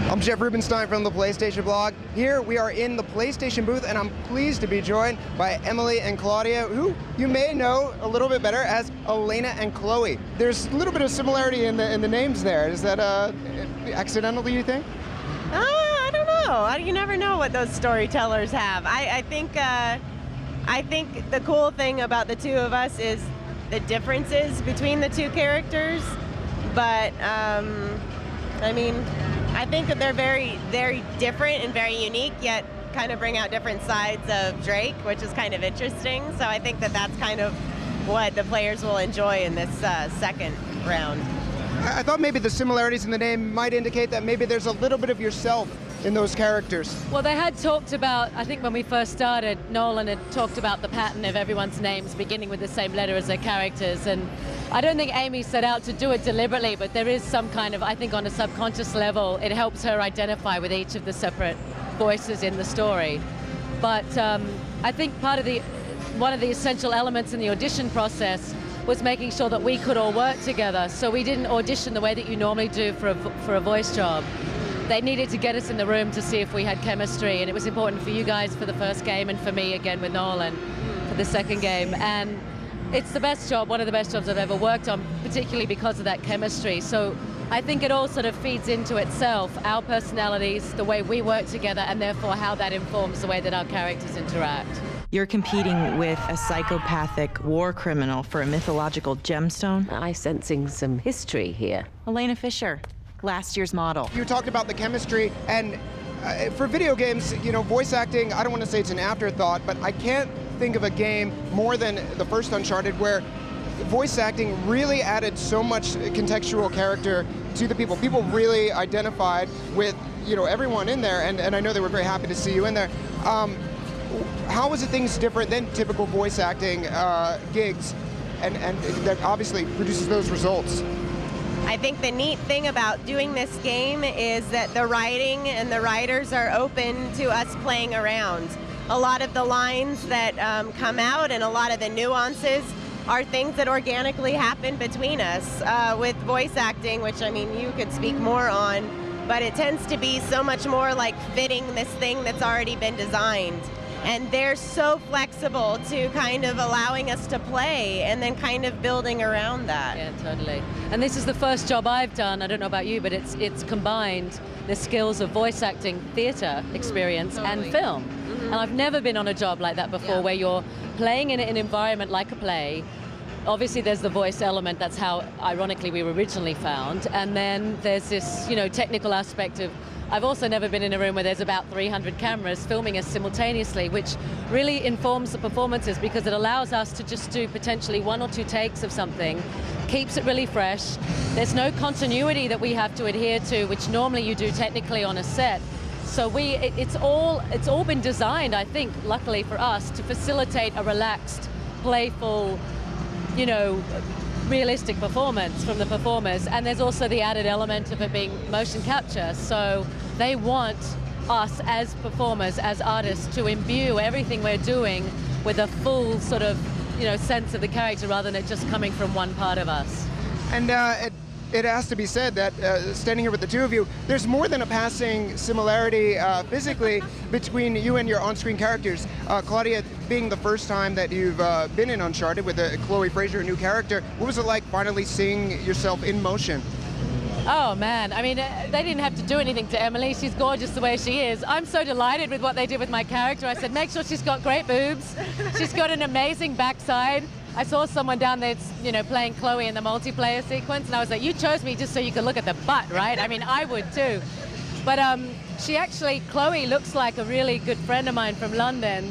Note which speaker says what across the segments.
Speaker 1: I'm Jeff Rubenstein from the PlayStation Blog. Here we are in the PlayStation booth, and I'm pleased to be joined by Emily and Claudia, who you may know a little bit better as Elena and Chloe. There's a little bit of similarity in the names there. Is that accidental, do you think?
Speaker 2: I don't know. You never know what those storytellers have. I think the cool thing about the two of us is the differences between the two characters. But I mean, I think that they're very, very different and very unique, yet kind of bring out different sides of Drake, which is kind of interesting. So I think that that's kind of what the players will enjoy in this second round.
Speaker 1: I thought maybe the similarities in the name might indicate that maybe there's a little bit of yourself in those characters.
Speaker 3: Well, they had talked about, I think when we first started, Nolan had talked about the pattern of everyone's names beginning with the same letter as their characters, and I don't think Amy set out to do it deliberately, but there is some kind of, I think on a subconscious level, it helps her identify with each of the separate voices in the story. But I think one of the essential elements in the audition process was making sure that we could all work together. So we didn't audition the way that you normally do for a voice job. They needed to get us in the room to see if we had chemistry, and it was important for you guys for the first game and for me again with Nolan for the second game. And it's the best job, one of the best jobs I've ever worked on, particularly because of that chemistry. So I think it all sort of feeds into itself, our personalities, the way we work together, and therefore how that informs the way that our characters interact.
Speaker 4: You're competing with a psychopathic war criminal for a mythological gemstone.
Speaker 5: I'm sensing some history here.
Speaker 4: Elena Fisher, last year's model.
Speaker 1: You talked about the chemistry, and for video games, you know, voice acting, I don't want to say it's an afterthought, but I can't think of a game more than the first Uncharted where voice acting really added so much contextual character to the people. People really identified with, you know, everyone in there, and I know they were very happy to see you in there. How was it things different than typical voice acting gigs, and that obviously produces those results?
Speaker 2: I think the neat thing about doing this game is that the writing and the writers are open to us playing around. A lot of the lines that come out and a lot of the nuances are things that organically happen between us. With voice acting, which I mean you could speak more on, but it tends to be so much more like fitting this thing that's already been designed. And they're so flexible to kind of allowing us to play and then kind of building around that.
Speaker 3: Yeah, totally. And this is the first job I've done, I don't know about you, but it's combined the skills of voice acting, theater experience,
Speaker 2: totally.
Speaker 3: and film. And I've never been on a job like that before, where you're playing in an environment like a play. Obviously there's the voice element, that's how ironically we were originally found. And then there's this, you know, technical aspect of, I've also never been in a room where there's about 300 cameras filming us simultaneously, which really informs the performances because it allows us to just do potentially 1 or 2 takes of something, keeps it really fresh. There's no continuity that we have to adhere to, which normally you do technically on a set. So it's all been designed, I think, luckily for us, to facilitate a relaxed, playful, you know, realistic performance from the performers. And there's also the added element of it being motion capture. So they want us as performers, as artists, to imbue everything we're doing with a full sort of, you know, sense of the character rather than it just coming from one part of us.
Speaker 1: And it has to be said that standing here with the two of you, there's more than a passing similarity physically between you and your on-screen characters. Claudia, being the first time that you've been in Uncharted with Chloe Frazer, a new character, what was it like finally seeing yourself in motion?
Speaker 3: Oh man, I mean, they didn't have to do anything to Emily. She's gorgeous the way she is. I'm so delighted with what they did with my character. I said, make sure she's got great boobs. She's got an amazing backside. I saw someone down there, you know, playing Chloe in the multiplayer sequence, and I was like, you chose me just so you could look at the butt, right? I mean, I would too. But Chloe looks like a really good friend of mine from London.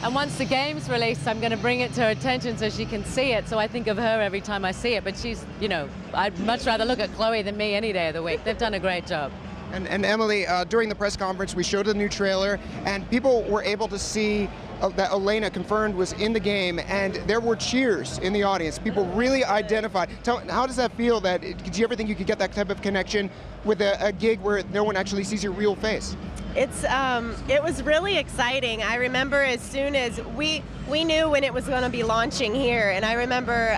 Speaker 3: And once the game's released, I'm going to bring it to her attention so she can see it. So I think of her every time I see it. But she's, you know, I'd much rather look at Chloe than me any day of the week. They've done a great job.
Speaker 1: And Emily, during the press conference, we showed the new trailer, and people were able to see that Elena confirmed was in the game, and there were cheers in the audience. People really identified. How does that feel? Did you ever think you could get that type of connection with a gig where no one actually sees your real face?
Speaker 2: It was really exciting. I remember as soon as we knew when it was going to be launching here, and I remember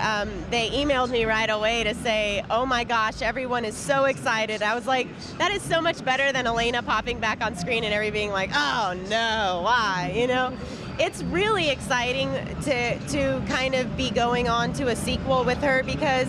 Speaker 2: they emailed me right away to say, oh my gosh, everyone is so excited. I was like, that is so much better than Elena popping back on screen and everybody being like, oh no, why, you know? It's really exciting to kind of be going on to a sequel with her, because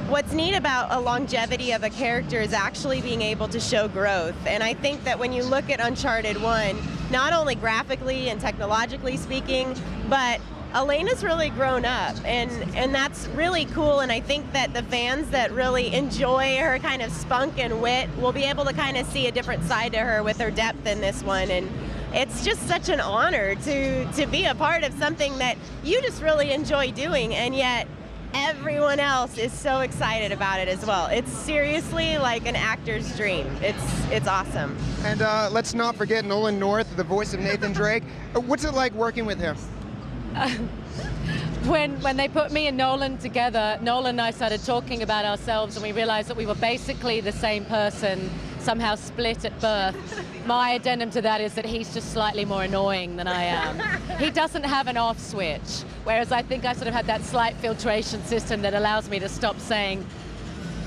Speaker 2: what's neat about a longevity of a character is actually being able to show growth. And I think that when you look at Uncharted 1, not only graphically and technologically speaking, but Elena's really grown up, and that's really cool. And I think that the fans that really enjoy her kind of spunk and wit will be able to kind of see a different side to her with her depth in this one. And it's just such an honor to be a part of something that you just really enjoy doing, and yet everyone else is so excited about it as well. It's seriously like an actor's dream. It's awesome.
Speaker 1: And let's not forget Nolan North, the voice of Nathan Drake. What's it like working with him?
Speaker 3: When they put me and Nolan together, Nolan and I started talking about ourselves, and we realized that we were basically the same person, somehow split at birth. My addendum to that is that he's just slightly more annoying than I am. He doesn't have an off switch, whereas I think I sort of had that slight filtration system that allows me to stop saying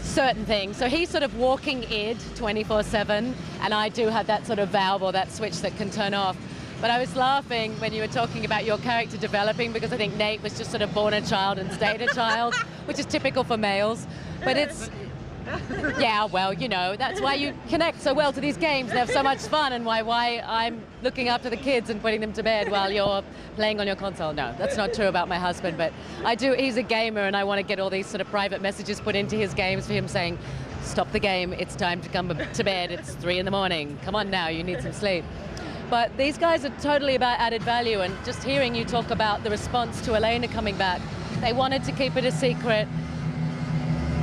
Speaker 3: certain things. So he's sort of walking id 24/7, and I do have that sort of valve or that switch that can turn off. But I was laughing when you were talking about your character developing, because I think Nate was just sort of born a child and stayed a child, which is typical for males. But it's, yeah, well, you know, that's why you connect so well to these games and have so much fun, and why I'm looking after the kids and putting them to bed while you're playing on your console. No, that's not true about my husband, but I do. He's a gamer, and I want to get all these sort of private messages put into his games for him saying, stop the game, it's time to come to bed, it's 3 in the morning, come on now, you need some sleep. But these guys are totally about added value, and just hearing you talk about the response to Elena coming back, they wanted to keep it a secret.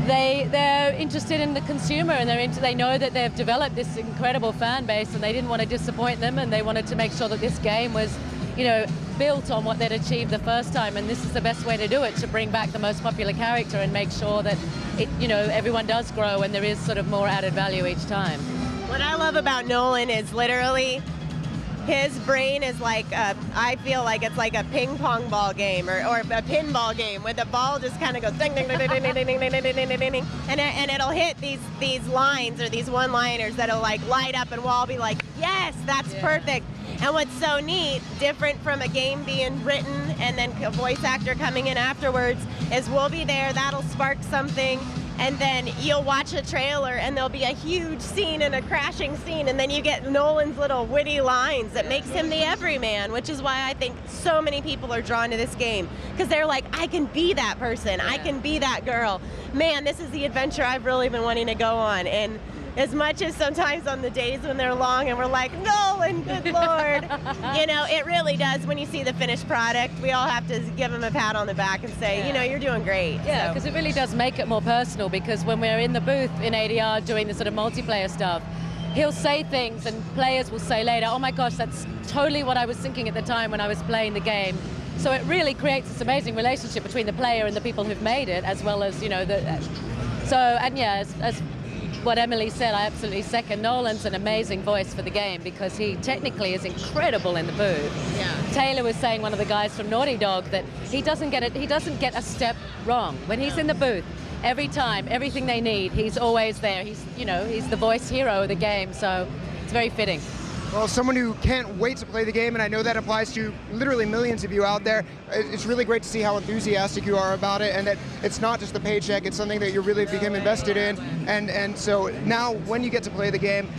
Speaker 3: They're interested in the consumer, and they know that they've developed this incredible fan base, and they didn't want to disappoint them, and they wanted to make sure that this game was, you know, built on what they'd achieved the first time, and this is the best way to do it, to bring back the most popular character and make sure that it, you know, everyone does grow and there is sort of more added value each time.
Speaker 2: What I love about Nolan is literally his brain is like, I feel like it's like a ping pong ball game or a pinball game where the ball just kind of goes ding, ding, ding, ding, ding, ding, ding, ding, ding, ding, ding, ding, and it'll hit these lines or these one-liners that'll like light up, and we'll all be like, yes, that's perfect. And what's so neat, different from a game being written and then a voice actor coming in afterwards, is we'll be there, that'll spark something, and then you'll watch a trailer and there'll be a huge scene and a crashing scene, and then you get Nolan's little witty lines that makes him the everyman, which is why I think so many people are drawn to this game, because they're like, I can be that person, I can be that girl. Man, this is the adventure I've really been wanting to go on. And as much as sometimes on the days when they're long and we're like, Nolan, good Lord, you know, it really does. When you see the finished product, we all have to give him a pat on the back and say, you know, you're doing great.
Speaker 3: Yeah, because it really does make it more personal, because when we're in the booth in ADR doing the sort of multiplayer stuff, he'll say things and players will say later, oh my gosh, that's totally what I was thinking at the time when I was playing the game. So it really creates this amazing relationship between the player and the people who've made it, as well as, you know, and yeah, as what Emily said, I absolutely second. Nolan's an amazing voice for the game, because he technically is incredible in the booth.
Speaker 2: Yeah.
Speaker 3: Taylor was saying, one of the guys from Naughty Dog, that he doesn't get a step wrong. When he's in the booth, every time, everything they need, he's always there. He's, you know, he's the voice hero of the game, so it's very fitting.
Speaker 1: Well, someone who can't wait to play the game, and I know that applies to literally millions of you out there, it's really great to see how enthusiastic you are about it, and that it's not just the paycheck, it's something that you really become invested in. And so now when you get to play the game,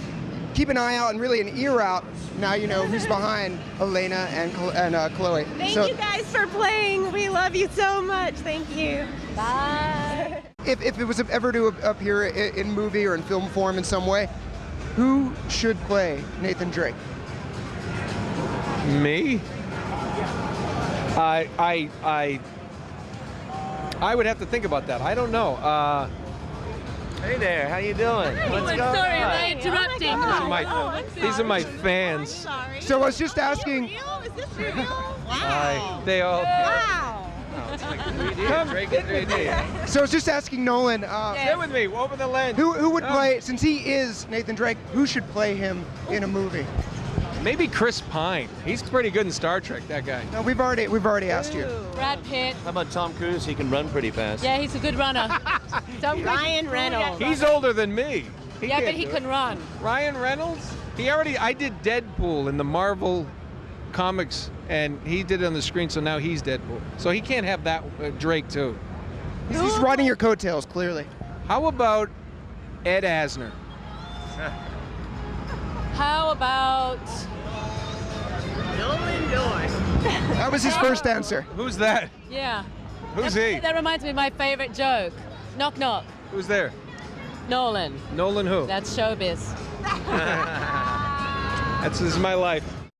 Speaker 1: keep an eye out and really an ear out. Now you know who's behind Elena and Chloe.
Speaker 2: Thank you guys for playing. We love you so much. Thank you.
Speaker 3: Bye.
Speaker 1: If it was ever to appear in movie or in film form in some way, who should play Nathan Drake?
Speaker 6: Me? I would have to think about that. I don't know. Hey there, how you doing? What's going
Speaker 3: Sorry,
Speaker 6: on?
Speaker 3: am I interrupting?
Speaker 6: These are my fans.
Speaker 1: So I was just asking.
Speaker 2: Is this real? Wow.
Speaker 6: They all.
Speaker 2: Wow.
Speaker 6: Come, Drake and 3D.
Speaker 1: So I was just asking Nolan,
Speaker 6: Sit with me. Open the lens.
Speaker 1: who would play, since he is Nathan Drake, who should play him in a movie?
Speaker 6: Maybe Chris Pine. He's pretty good in Star Trek. That guy.
Speaker 1: No, we've already asked you.
Speaker 3: Brad Pitt.
Speaker 7: How about Tom Cruise? He can run pretty fast.
Speaker 3: Yeah, he's a good runner. Don't
Speaker 2: Ryan Reynolds.
Speaker 6: He's older than me.
Speaker 3: Yeah,
Speaker 6: can't
Speaker 3: but he
Speaker 6: do
Speaker 3: can
Speaker 6: it.
Speaker 3: run.
Speaker 6: Ryan Reynolds. I did Deadpool in the Marvel comics, and he did it on the screen. So now he's Deadpool. So he can't have that Drake too.
Speaker 1: He's riding your coattails, clearly.
Speaker 6: How about Ed Asner?
Speaker 3: How about
Speaker 1: That was his first answer.
Speaker 6: Who's that?
Speaker 3: yeah?
Speaker 6: Who's he?
Speaker 3: That reminds me of my favorite joke. Knock knock.
Speaker 6: Who's there?
Speaker 3: Nolan.
Speaker 6: Nolan who?
Speaker 3: That's showbiz.
Speaker 6: This is my life.